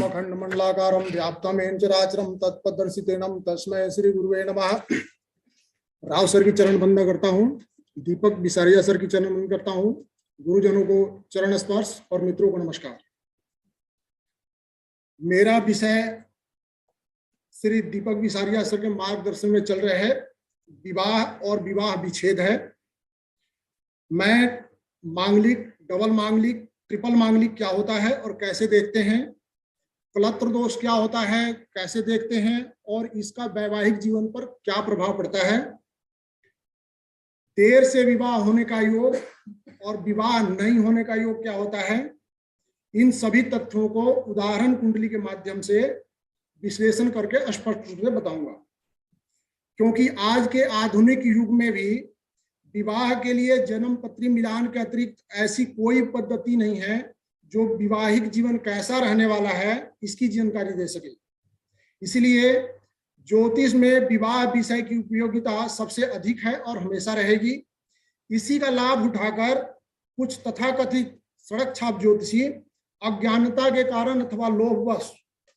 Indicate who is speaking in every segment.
Speaker 1: अखंड मंडलाकारं व्याप्तं येन चराचरं तत्पदर्शितेनं तस्मै श्री गुरुवे नमः। राव सर की चरण बंदना करता हूँ, दीपक बिसारिया सर की चरण बंदना करता हूँ, गुरुजनों को चरण स्पर्श और मित्रों को नमस्कार। मेरा विषय श्री दीपक बिसारिया सर के मार्गदर्शन में चल रहे है विवाह और विवाह विच्छेद है। मैं मांगलिक, डबल मांगलिक, ट्रिपल मांगलिक क्या होता है और कैसे देखते हैं, कलत्र दोष क्या होता है कैसे देखते हैं और इसका वैवाहिक जीवन पर क्या प्रभाव पड़ता है, देर से विवाह होने का योग और विवाह नहीं होने का योग क्या होता है, इन सभी तथ्यों को उदाहरण कुंडली के माध्यम से विश्लेषण करके स्पष्ट रूप से बताऊंगा। क्योंकि आज के आधुनिक युग में भी विवाह के लिए जन्म पत्री मिलान के अतिरिक्त ऐसी कोई पद्धति नहीं है जो विवाहिक जीवन कैसा रहने वाला है इसकी जानकारी दे सके। इसलिए ज्योतिष में विवाह विषय की उपयोगिता सबसे अधिक है और हमेशा रहेगी। इसी का लाभ उठाकर कुछ तथाकथित सड़क छाप ज्योतिषी अज्ञानता के कारण अथवा लोभवश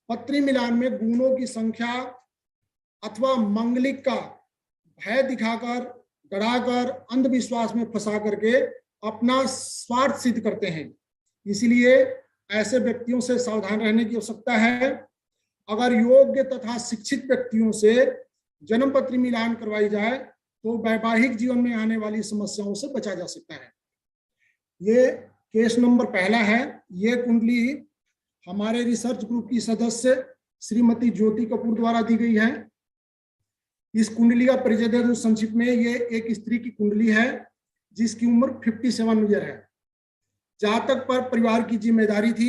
Speaker 1: पत्री मिलान में गुणों की संख्या अथवा मंगलिक का भय दिखाकर, डराकर, अंधविश्वास में फंसा करके अपना स्वार्थ सिद्ध करते हैं। इसलिए ऐसे व्यक्तियों से सावधान रहने की आवश्यकता है। अगर योग्य तथा शिक्षित व्यक्तियों से जन्म पत्री मिलान करवाई जाए तो वैवाहिक जीवन में आने वाली समस्याओं से बचा जा सकता है। ये केस नंबर पहला है। ये कुंडली हमारे रिसर्च ग्रुप की सदस्य श्रीमती ज्योति कपूर द्वारा दी गई है। इस कुंडली का परिचय दे दूं संक्षिप्त में। ये एक स्त्री की कुंडली है जिसकी उम्र 57 ईयर है। जातक पर परिवार की जिम्मेदारी थी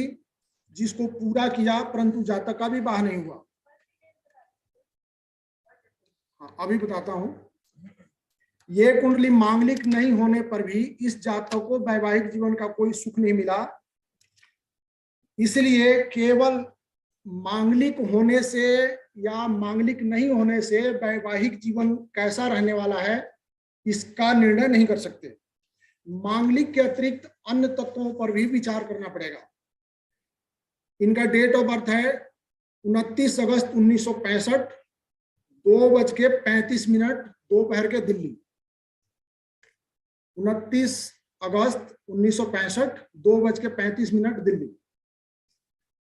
Speaker 1: जिसको पूरा किया, परंतु जातक का विवाह नहीं हुआ। अभी बताता हूं। ये कुंडली मांगलिक नहीं होने पर भी इस जातक को वैवाहिक जीवन का कोई सुख नहीं मिला। इसलिए केवल मांगलिक होने से या मांगलिक नहीं होने से वैवाहिक जीवन कैसा रहने वाला है इसका निर्णय नहीं कर सकते। मांगलिक के अतिरिक्त अन्य तत्वों पर भी विचार करना पड़ेगा। इनका डेट ऑफ बर्थ है 29 अगस्त 1965, 2:35 दोपहर के दिल्ली। 29 अगस्त 1965, 2:35 दिल्ली।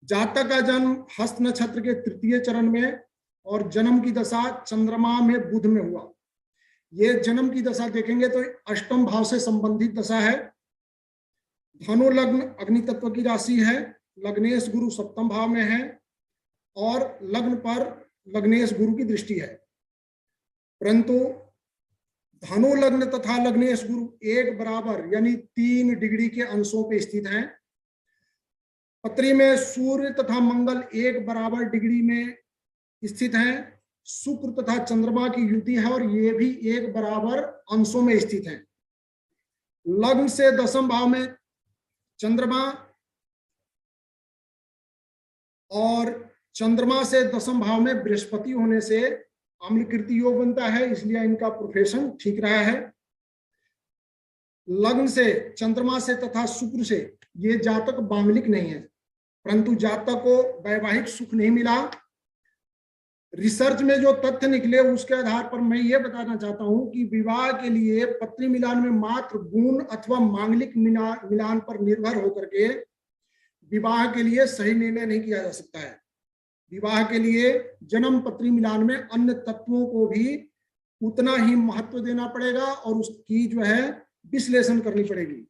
Speaker 1: जातक का जन्म हस्त नक्षत्र के तृतीय चरण में और जन्म की दशा चंद्रमा में बुध में हुआ। ये जन्म की दशा देखेंगे तो अष्टम भाव से संबंधित दशा है। धनु लग्न अग्नि तत्व की राशि है। लग्नेश गुरु सप्तम भाव में है और लग्न पर लग्नेश गुरु की दृष्टि है। परंतु धनु लग्न तथा लग्नेश गुरु एक बराबर यानी 3 डिग्री के अंशों पे स्थित हैं। पत्री में सूर्य तथा मंगल एक बराबर डिग्री में स्थित हैं। शुक्र तथा चंद्रमा की युति है और ये भी एक बराबर अंशों में स्थित हैं। लग्न से दशम भाव में चंद्रमा और चंद्रमा से दशम भाव में बृहस्पति होने से अम्लकीर्ति योग बनता है। इसलिए इनका प्रोफेशन ठीक रहा है। लग्न से, चंद्रमा से तथा शुक्र से ये जातक मांगलिक नहीं है, परंतु जातक को वैवाहिक सुख नहीं मिला। रिसर्च में जो तथ्य निकले उसके आधार पर मैं ये बताना चाहता हूं कि विवाह के लिए पत्री मिलान में मात्र गुण अथवा मांगलिक मिलान पर निर्भर होकर के विवाह के लिए सही निर्णय नहीं किया जा सकता है। विवाह के लिए जन्म पत्री मिलान में अन्य तत्वों को भी उतना ही महत्व देना पड़ेगा और उसकी जो है विश्लेषण करनी पड़ेगी।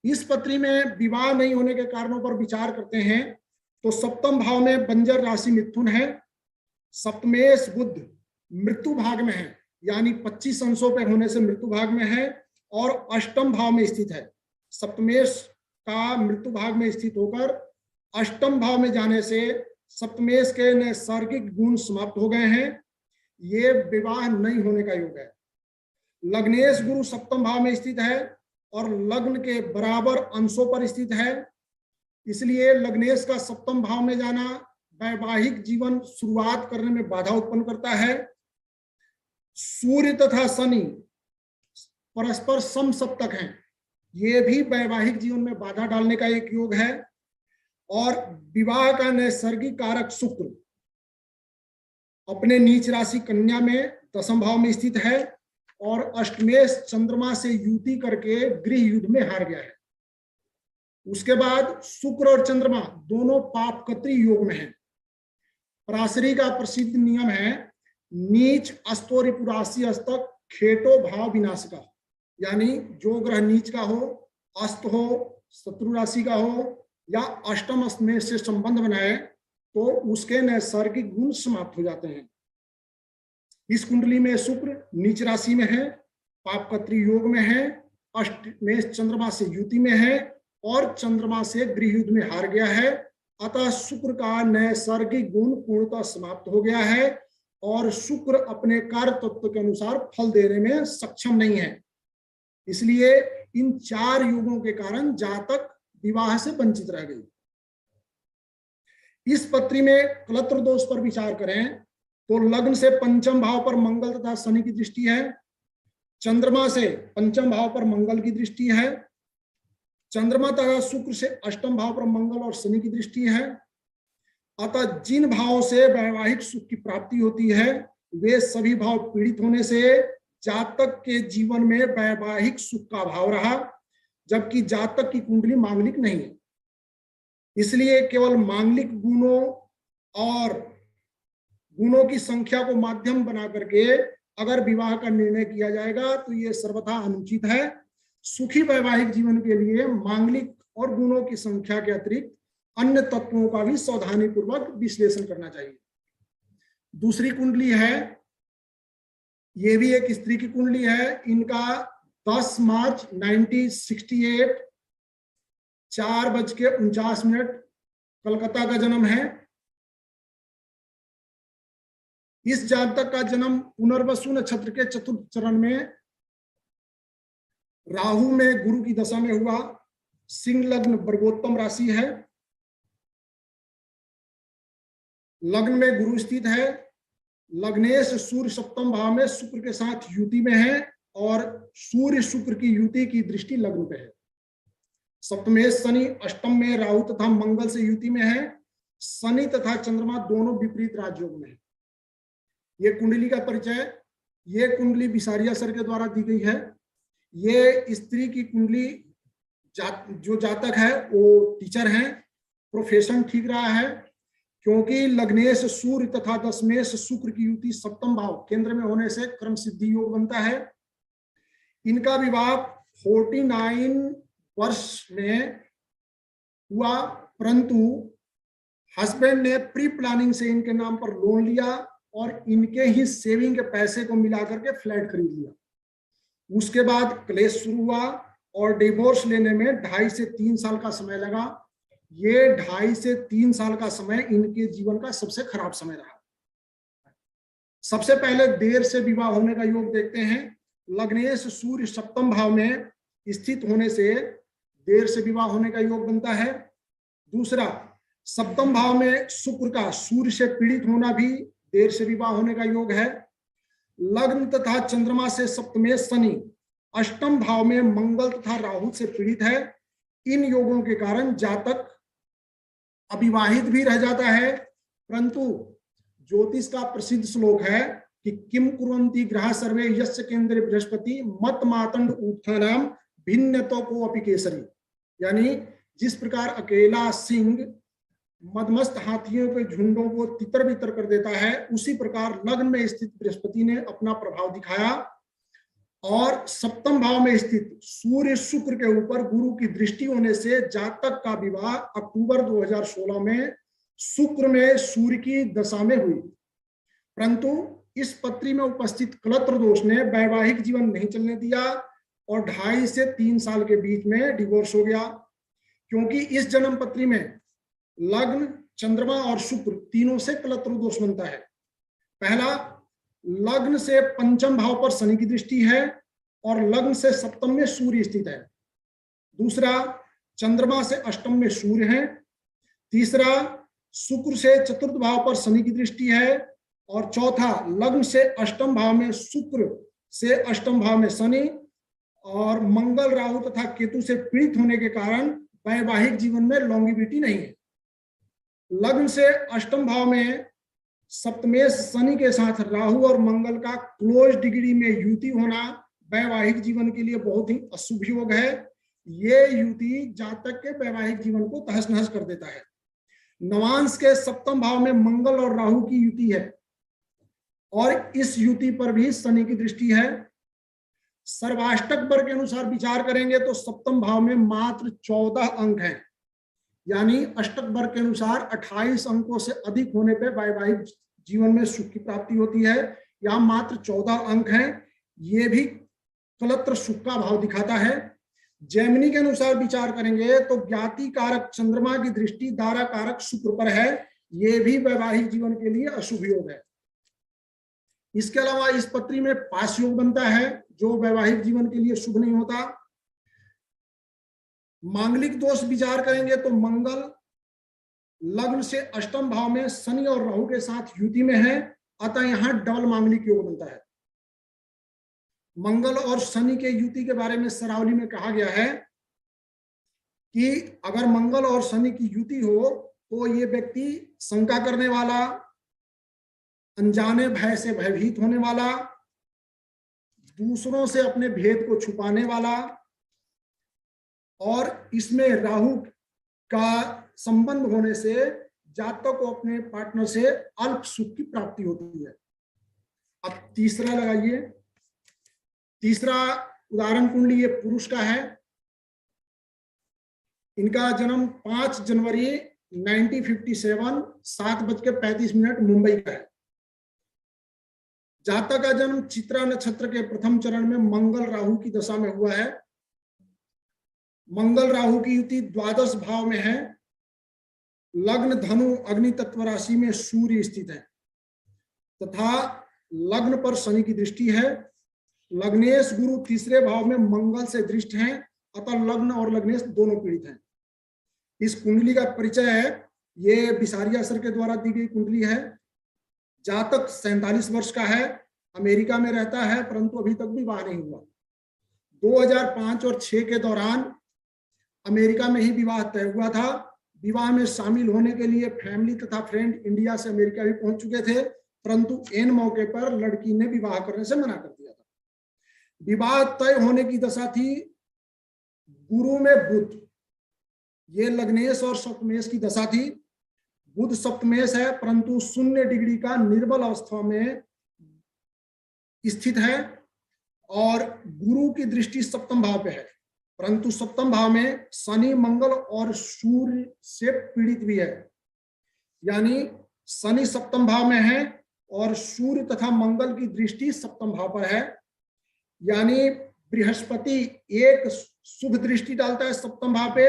Speaker 1: इस पत्री में विवाह नहीं होने के कारणों पर विचार करते हैं तो सप्तम भाव में बंजर राशि मिथुन है। सप्तमेश बुध मृत्यु भाग में है, यानी 25 अंशों पे होने से मृत्यु भाग में है और अष्टम भाव में स्थित है। सप्तमेश का मृत्यु भाग में स्थित होकर अष्टम भाव में जाने से सप्तमेश के नैसर्गिक गुण समाप्त हो गए हैं। ये विवाह नहीं होने का योग है। लग्नेश गुरु सप्तम भाव में स्थित है और लग्न के बराबर अंशों पर स्थित है। इसलिए लग्नेश का सप्तम भाव में जाना वैवाहिक जीवन शुरुआत करने में बाधा उत्पन्न करता है। सूर्य तथा शनि परस्पर समसप्तक हैं, ये भी वैवाहिक जीवन में बाधा डालने का एक योग है। और विवाह का नैसर्गिक कारक शुक्र अपने नीच राशि कन्या में 10वें भाव में स्थित है और अष्टमेश चंद्रमा से युति करके गृह युद्ध में हार गया है। उसके बाद शुक्र और चंद्रमा दोनों पापकत्री योग में हैं। पराशरी का प्रसिद्ध नियम है नीच अस्तोरिपुरासी अस्तक खेटो भाव विनाश का, यानी जो ग्रह नीच का हो, अस्त हो, शत्रु राशि का हो या अष्टम में से संबंध बनाए तो उसके नैसर्गिक गुण समाप्त हो जाते हैं। इस कुंडली में शुक्र नीच राशि में है, पापकत्री योग में है, अष्टमेश चंद्रमा से युति में है और चंद्रमा से गृह युद्ध में हार गया है। अतः शुक्र का नैसर्गिक गुण पूर्णतः समाप्त हो गया है और शुक्र अपने कार्य तत्व के अनुसार फल देने में सक्षम नहीं है। इसलिए इन 4 योगों के कारण जातक विवाह से वंचित रह गई। इस पत्री में कलत्र दोष पर विचार करें तो लग्न से 5वें भाव पर मंगल तथा शनि की दृष्टि है, चंद्रमा से 5वें भाव पर मंगल की दृष्टि है, चंद्रमा तथा शुक्र से 8वें भाव पर मंगल और शनि की दृष्टि है। अतः जिन भावों से वैवाहिक सुख की प्राप्ति होती है वे सभी भाव पीड़ित होने से जातक के जीवन में वैवाहिक सुख का भाव रहा, जबकि जातक की कुंडली मांगलिक नहीं है। इसलिए केवल मांगलिक गुणों की संख्या को माध्यम बना करके अगर विवाह का निर्णय किया जाएगा तो ये सर्वथा अनुचित है। सुखी वैवाहिक जीवन के लिए मांगलिक और गुणों की संख्या के अतिरिक्त अन्य तत्वों का भी सावधानी पूर्वक विश्लेषण करना चाहिए। दूसरी कुंडली है, ये भी एक स्त्री की कुंडली है। इनका 10 मार्च 1968 4:49 कलकत्ता का जन्म है। इस जातक का जन्म पुनर्वसु नक्षत्र के चतुर्थ चरण में राहु में गुरु की दशा में हुआ। सिंह लग्न वर्गोत्तम राशि है। लग्न में गुरु स्थित है। लग्नेश सूर्य 7वें भाव में शुक्र के साथ युति में है और सूर्य शुक्र की युति की दृष्टि लग्न पे है। सप्तमेश शनि 8वें में राहु तथा मंगल से युति में है। शनि तथा चंद्रमा दोनों विपरीत राजयोग में है। ये कुंडली का परिचय, ये कुंडली बिसारिया सर के द्वारा दी गई है। ये स्त्री की कुंडली जो जातक है वो टीचर है, प्रोफेशन ठीक रहा है, क्योंकि लग्नेश सूर्य तथा दशमेश शुक्र की युति 7वें भाव केंद्र में होने से कर्म सिद्धि योग बनता है। इनका विवाह 49 वर्ष में हुआ, परंतु हस्बैंड ने प्री प्लानिंग से इनके नाम पर लोन लिया और इनके ही सेविंग के पैसे को मिलाकर के फ्लैट खरीद लिया। उसके बाद क्लेश शुरू हुआ और डिवोर्स लेने में 2.5 से 3 साल का समय लगा। ये 2.5 से 3 साल का समय इनके जीवन का सबसे खराब समय रहा। सबसे पहले देर से विवाह होने का योग देखते हैं। लग्नेश सूर्य 7वें भाव में स्थित होने से देर से विवाह होने का योग बनता है। दूसरा, 7वें भाव में शुक्र का सूर्य से पीड़ित होना भी देर से विवाह होने का योग है। लग्न तथा चंद्रमा से सप्तमेश शनि 8वें भाव में मंगल तथा राहु से पीड़ित है। इन योगों के कारण जातक अविवाहित भी रह जाता है, परंतु ज्योतिष का प्रसिद्ध श्लोक है कि किम कुर्वन्ति ग्रह सर्वे यस्य केंद्रे बृहस्पति मत मातंड उत्थानाम भिन्नतो को अपि केसरी, यानी जिस प्रकार अकेला सिंह मदमस्त हाथियों के झुंडों को तितर बितर कर देता है, उसी प्रकार लग्न में स्थित बृहस्पति ने अपना प्रभाव दिखाया और 7वें भाव में स्थित सूर्य शुक्र के ऊपर गुरु की दृष्टि होने से जातक का विवाह अक्टूबर 2016 में शुक्र में सूर्य की दशा में हुई। परंतु इस पत्री में उपस्थित कलत्र दोष ने वैवाहिक जीवन नहीं चलने दिया और 2.5 से 3 साल के बीच में डिवोर्स हो गया, क्योंकि इस जन्म पत्री में लग्न, चंद्रमा और शुक्र तीनों से कलत्र दोष बनता है। पहला, लग्न से 5वें भाव पर शनि की दृष्टि है और लग्न से 7वें में सूर्य स्थित है। दूसरा, चंद्रमा से 8वें में सूर्य है। तीसरा, शुक्र से 4th भाव पर शनि की दृष्टि है और चौथा, लग्न से 8वें भाव में शुक्र से 8वें भाव में शनि और मंगल, राहु तथा केतु से पीड़ित होने के कारण वैवाहिक जीवन में लॉन्गिविटी नहीं है। लग्न से अष्टम भाव में सप्तमेश शनि के साथ राहु और मंगल का क्लोज डिग्री में युति होना वैवाहिक जीवन के लिए बहुत ही अशुभ योग है। ये युति जातक के वैवाहिक जीवन को तहस नहस कर देता है। नवांश के सप्तम भाव में मंगल और राहु की युति है और इस युति पर भी शनि की दृष्टि है। सर्वाष्टक वर्ग के अनुसार विचार करेंगे तो सप्तम भाव में मात्र 14 अंक हैं, यानी अष्टक वर्ग के अनुसार 28 अंकों से अधिक होने पर वैवाहिक जीवन में सुख की प्राप्ति होती है। यहाँ मात्र 14 अंक हैं। ये भी कलत्र सुख का भाव दिखाता है। जैमिनी के अनुसार विचार करेंगे तो ज्ञाति कारक चंद्रमा की दृष्टि दारा कारक शुक्र पर है। ये भी वैवाहिक जीवन के लिए अशुभ योग है। इसके अलावा इस पत्री में पाश योग बनता है जो वैवाहिक जीवन के लिए शुभ नहीं होता। मांगलिक दोष विचार करेंगे तो मंगल लग्न से अष्टम भाव में शनि और राहु के साथ युति में है, अतः यहां डबल मांगलिक योग बनता है। मंगल और शनि के युति के बारे में सरावली में कहा गया है कि अगर मंगल और शनि की युति हो तो ये व्यक्ति शंका करने वाला, अनजाने भय से भयभीत होने वाला, दूसरों से अपने भेद को छुपाने वाला, और इसमें राहु का संबंध होने से जातक को अपने पार्टनर से अल्प सुख की प्राप्ति होती है। अब तीसरा लगाइए। तीसरा उदाहरण कुंडली ये पुरुष का है। इनका जन्म 5 जनवरी 1957 7:35 मुंबई का है। जातक का जन्म चित्रा नक्षत्र के प्रथम चरण में मंगल राहु की दशा में हुआ है। मंगल राहु की युति द्वादश भाव में है। लग्न धनु अग्नि तत्व राशि में सूर्य स्थित है तथा लग्न पर शनि की दृष्टि है। लग्नेश गुरु तीसरे भाव में मंगल से दृष्ट हैं, अतः लग्न और लग्नेश दोनों पीड़ित हैं। इस कुंडली का परिचय है, ये बिसारिया सर के द्वारा दी गई कुंडली है। जातक 47 वर्ष का है, अमेरिका में रहता है परंतु अभी तक विवाह नहीं हुआ। 2005 और 6 के दौरान अमेरिका में ही विवाह तय हुआ था। विवाह में शामिल होने के लिए फैमिली तथा फ्रेंड इंडिया से अमेरिका भी पहुंच चुके थे, परंतु एन मौके पर लड़की ने विवाह करने से मना कर दिया था। विवाह तय होने की दशा थी गुरु में बुध, ये लग्नेश और सप्तमेश की दशा थी। बुध सप्तमेश है परंतु 0 डिग्री का निर्बल अवस्था में स्थित है और गुरु की दृष्टि सप्तम भाव पे है, परंतु सप्तम भाव में शनि मंगल और सूर्य से पीड़ित भी है। यानी शनि सप्तम भाव में है और सूर्य तथा मंगल की दृष्टि सप्तम भाव पर है। यानी बृहस्पति एक शुभ दृष्टि डालता है सप्तम भाव पे,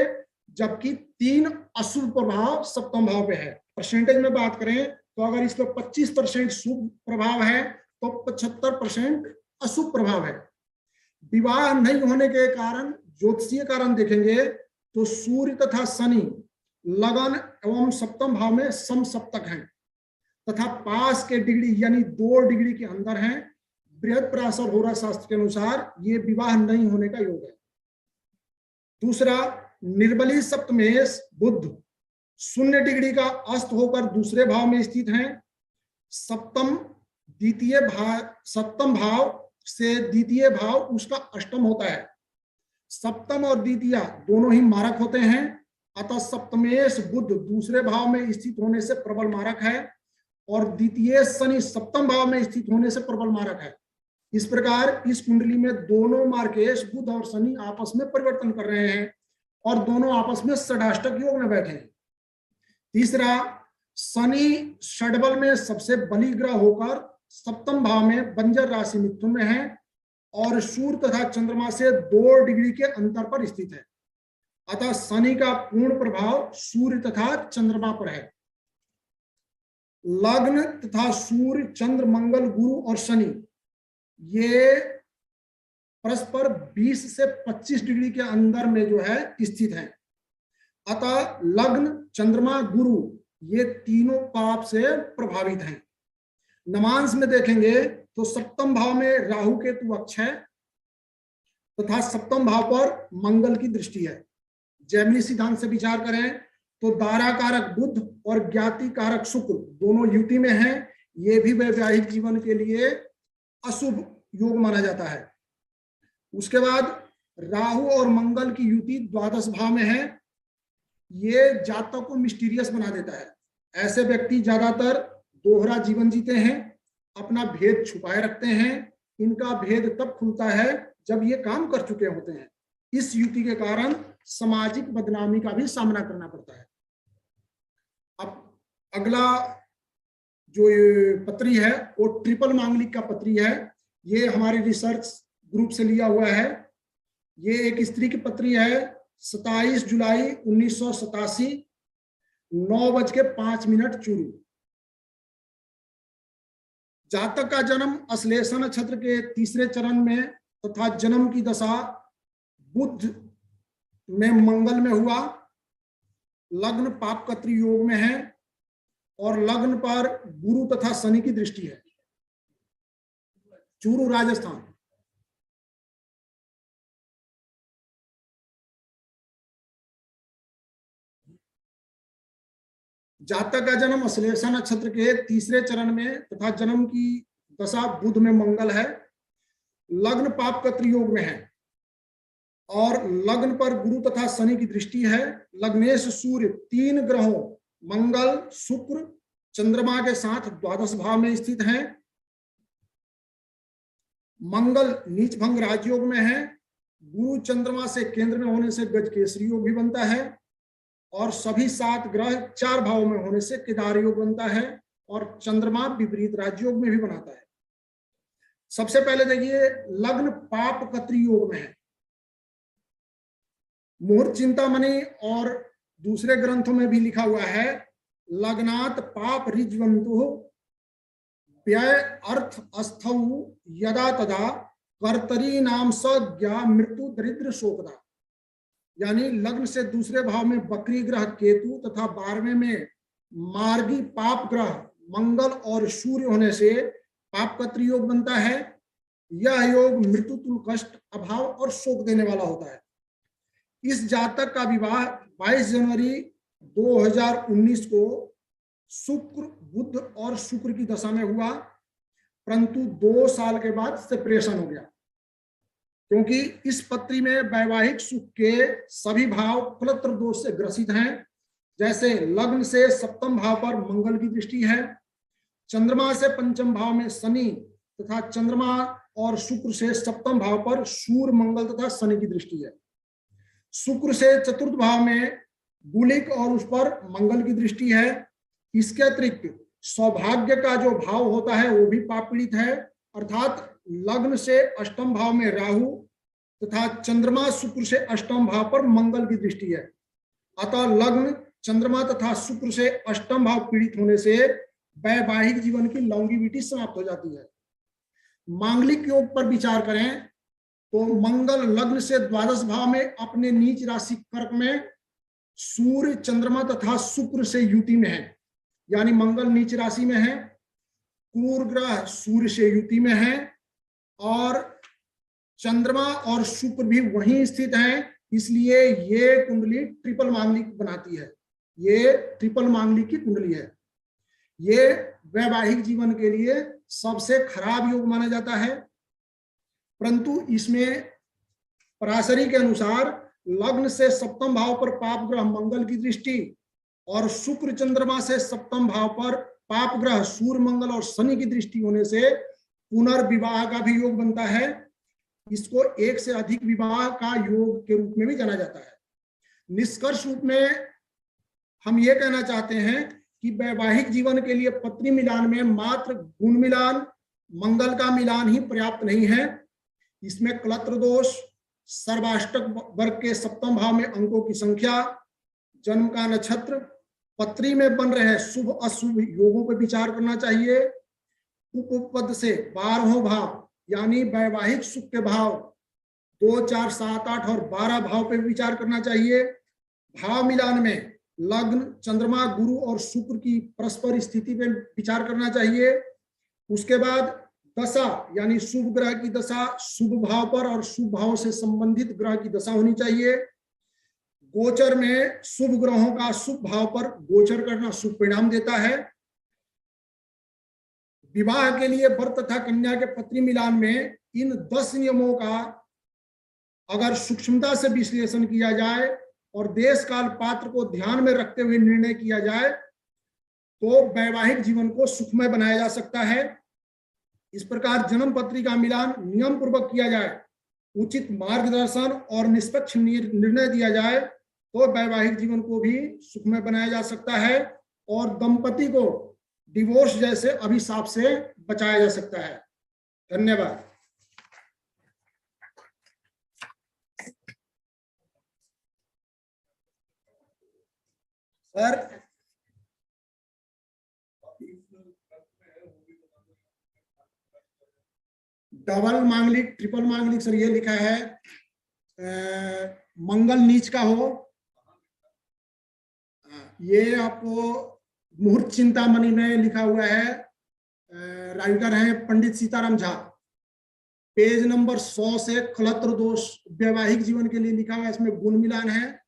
Speaker 1: जबकि 3 अशुभ प्रभाव सप्तम भाव पे है। परसेंटेज में बात करें तो अगर इसका 25% शुभ प्रभाव है तो 75% अशुभ प्रभाव है। विवाह नहीं होने के कारण ज्योतिषीय कारण देखेंगे तो सूर्य तथा शनि लगन एवं सप्तम भाव में समसप्तक हैं तथा पास के डिग्री यानी 2 डिग्री के अंदर हैं। बृहस्पति होरा शास्त्र के अनुसार ये विवाह नहीं होने का योग है। दूसरा, निर्बली सप्तमेश बुध 0 डिग्री का अस्त होकर दूसरे भाव में स्थित हैं। सप्तम भाव से द्वितीय भाव उसका अष्टम होता है। सप्तम और द्वितीय दोनों ही मारक होते हैं, अतः सप्तमेश बुध दूसरे भाव में स्थित होने से प्रबल मारक है और द्वितीय शनि सप्तम भाव में स्थित होने से प्रबल मारक है। इस प्रकार इस कुंडली में दोनों मार्केश बुध और शनि आपस में परिवर्तन कर रहे हैं और दोनों आपस में षडाष्टक योग में बैठे हैं। तीसरा, शनि षडबल में सबसे बली ग्रह होकर सप्तम भाव में बंजर राशि मिथुन में है और सूर्य तथा चंद्रमा से 2 डिग्री के अंतर पर स्थित है, अतः शनि का पूर्ण प्रभाव सूर्य तथा चंद्रमा पर है। लग्न तथा सूर्य चंद्र मंगल गुरु और शनि ये परस्पर 20 से 25 डिग्री के अंदर में जो है स्थित है, अतः लग्न चंद्रमा गुरु ये तीनों पाप से प्रभावित हैं। नवांश में देखेंगे तो सप्तम भाव में राहु केतु अक्षय तथा सप्तम भाव पर मंगल की दृष्टि है। जैमिनी सिद्धांत से विचार करें तो दारा कारक बुध और ज्ञाति कारक शुक्र दोनों युति में हैं, ये भी वैवाहिक जीवन के लिए अशुभ योग माना जाता है। उसके बाद राहु और मंगल की युति द्वादश भाव में है, ये जातक को मिस्टीरियस बना देता है। ऐसे व्यक्ति ज्यादातर दोहरा जीवन जीते हैं, अपना भेद छुपाए रखते हैं। इनका भेद तब खुलता है जब ये काम कर चुके होते हैं। इस युति के कारण सामाजिक बदनामी का भी सामना करना पड़ता है। अब अगला जो पत्री है वो ट्रिपल मांगलिक का पत्री है। ये हमारे रिसर्च ग्रुप से लिया हुआ है। ये एक स्त्री की पत्री है, 27 जुलाई 1987, 9:05 चूरू। जातक का जन्म अश्लेषा नक्षत्र के तीसरे चरण में तथा जन्म की दशा बुध में मंगल में हुआ। लग्न पापकत्री योग में है और लग्न पर गुरु तथा शनि की दृष्टि है। चूरू राजस्थान। जातक का जन्म अश्लेषा नक्षत्र के तीसरे चरण में तथा जन्म की दशा बुध में मंगल है। लग्न पापकत्री योग में है और लग्न पर गुरु तथा शनि की दृष्टि है। लग्नेश सूर्य 3 ग्रहों मंगल, शुक्र, चंद्रमा के साथ द्वादश भाव में स्थित हैं। मंगल नीच भंग राजयोग में है। गुरु चंद्रमा से केंद्र में होने से गजकेसरी योग भी बनता है और सभी 7 ग्रह 4 भाव में होने से केदार योग बनता है और चंद्रमा विपरीत राजयोग में भी बनाता है। सबसे पहले देखिए, लग्न पापकत्री योग में है। मुहूर्त चिंतामणि और दूसरे ग्रंथों में भी लिखा हुआ है, लग्नात पाप रिज्वंतु व्यय अर्थ अस्थौ यदा तदा कर्तरी नाम सज्ञा मृत्यु दरिद्र शोकदा। यानी लग्न से दूसरे भाव में बकरी ग्रह केतु तथा 12वें में मार्गी पाप ग्रह मंगल और सूर्य होने से पापकत्री योग बनता है। यह योग मृत्यु तुल कष्ट, अभाव और शोक देने वाला होता है। इस जातक का विवाह 22 जनवरी 2019 को शुक्र, बुध और शुक्र की दशा में हुआ, परंतु 2 साल के बाद सेपरेशन हो गया, क्योंकि इस पत्री में वैवाहिक सुख के सभी भाव कुलत्र दोष से ग्रसित हैं। जैसे लग्न से सप्तम भाव पर मंगल की दृष्टि है, चंद्रमा से पंचम भाव में शनि तथा चंद्रमा और शुक्र से सप्तम भाव पर सूर्य, मंगल तथा शनि की दृष्टि है। शुक्र से चतुर्थ भाव में गुलिक और उस पर मंगल की दृष्टि है। इसके अतिरिक्त सौभाग्य का जो भाव होता है वो भी पाप पीड़ित है, अर्थात लग्न से अष्टम भाव में राहु तथा चंद्रमा शुक्र से अष्टम भाव पर मंगल की दृष्टि है। अतः लग्न, चंद्रमा तथा शुक्र से अष्टम भाव पीड़ित होने से वैवाहिक जीवन की लॉन्गिविटी समाप्त हो जाती है। मांगलिक योग पर विचार करें तो मंगल लग्न से द्वादश भाव में अपने नीच राशि कर्क में सूर्य, चंद्रमा तथा शुक्र से युति में है, यानी मंगल नीच राशि में है। क्रूर ग्रह सूर्य से युति में है और चंद्रमा और शुक्र भी वहीं स्थित हैं, इसलिए ये कुंडली ट्रिपल मांगलिक बनाती है। ये ट्रिपल मांगलिक की कुंडली है। ये वैवाहिक जीवन के लिए सबसे खराब योग माना जाता है, परंतु इसमें पराशरी के अनुसार लग्न से सप्तम भाव पर पाप ग्रह मंगल की दृष्टि और शुक्र चंद्रमा से सप्तम भाव पर पाप ग्रह सूर्य, मंगल और शनि की दृष्टि होने से पुनर्विवाह का भी योग बनता है। इसको एक से अधिक विवाह का योग के रूप में भी जाना जाता है। निष्कर्ष रूप में हम ये कहना चाहते हैं कि वैवाहिक जीवन के लिए पत्नी मिलान में मात्र गुण मिलान, मंगल का मिलान ही पर्याप्त नहीं है। इसमें कलत्र दोष, सर्वाष्टक वर्ग के सप्तम भाव में अंकों की संख्या, जन्म का नक्षत्र, पत्री में बन रहे शुभ अशुभ योगों पर विचार करना चाहिए। उपपद से 12वां भाव यानी वैवाहिक सुख के भाव 2, 4, 7, 8 और 12 भाव पे विचार करना चाहिए। भाव मिलान में लग्न, चंद्रमा, गुरु और शुक्र की परस्पर स्थिति पे विचार करना चाहिए। उसके बाद दशा यानी शुभ ग्रह की दशा शुभ भाव पर और शुभ भाव से संबंधित ग्रह की दशा होनी चाहिए। गोचर में शुभ ग्रहों का शुभ भाव पर गोचर करना शुभ परिणाम देता है। विवाह के लिए वर तथा कन्या के पत्री मिलान में इन 10 नियमों का अगर सूक्ष्मता से विश्लेषण किया जाए और देश काल पात्र को ध्यान में रखते हुए निर्णय किया जाए तो वैवाहिक जीवन को सुखमय बनाया जा सकता है। इस प्रकार जन्म पत्री का मिलान नियम पूर्वक किया जाए, उचित मार्गदर्शन और निष्पक्ष निर्णय दिया जाए तो वैवाहिक जीवन को भी सुखमय बनाया जा सकता है और दंपति को डिवोर्स जैसे अभिशाप से बचाया जा सकता है। धन्यवाद। सर डबल मांगलिक, ट्रिपल मांगलिक सर ये लिखा है मंगल नीच का हो, ये आपको मुहूर्त चिंतामणि में लिखा हुआ है, राइटर है पंडित सीताराम झा, पेज नंबर 100 से कलत्र दोष वैवाहिक जीवन के लिए लिखा हुआ है, इसमें गुण मिलान है,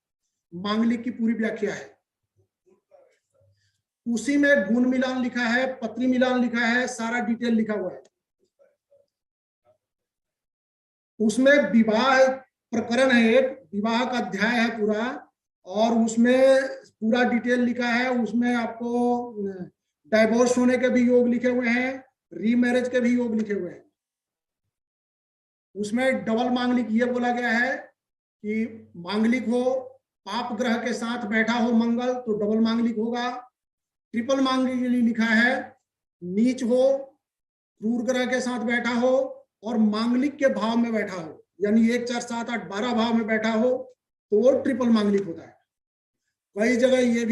Speaker 1: मांगलिक की पूरी व्याख्या है, उसी में गुण मिलान लिखा है, पत्री मिलान लिखा है, सारा डिटेल लिखा हुआ है। उसमें विवाह प्रकरण है, एक विवाह का अध्याय है पूरा और उसमें पूरा डिटेल लिखा है। उसमें आपको डाइवोर्स होने के भी योग लिखे हुए हैं, रीमैरिज के भी योग लिखे हुए हैं। उसमें डबल मांगलिक ये बोला गया है कि मांगलिक हो, पाप ग्रह के साथ बैठा हो मंगल तो डबल मांगलिक होगा। ट्रिपल मांगलिक के लिए लिखा है नीच हो, क्रूर ग्रह के साथ बैठा हो और मांगलिक के भाव में बैठा हो, यानी 1 4 7 8 12 भाव में बैठा हो तो वो ट्रिपल मांगलिक होता है। कई जगह ये भी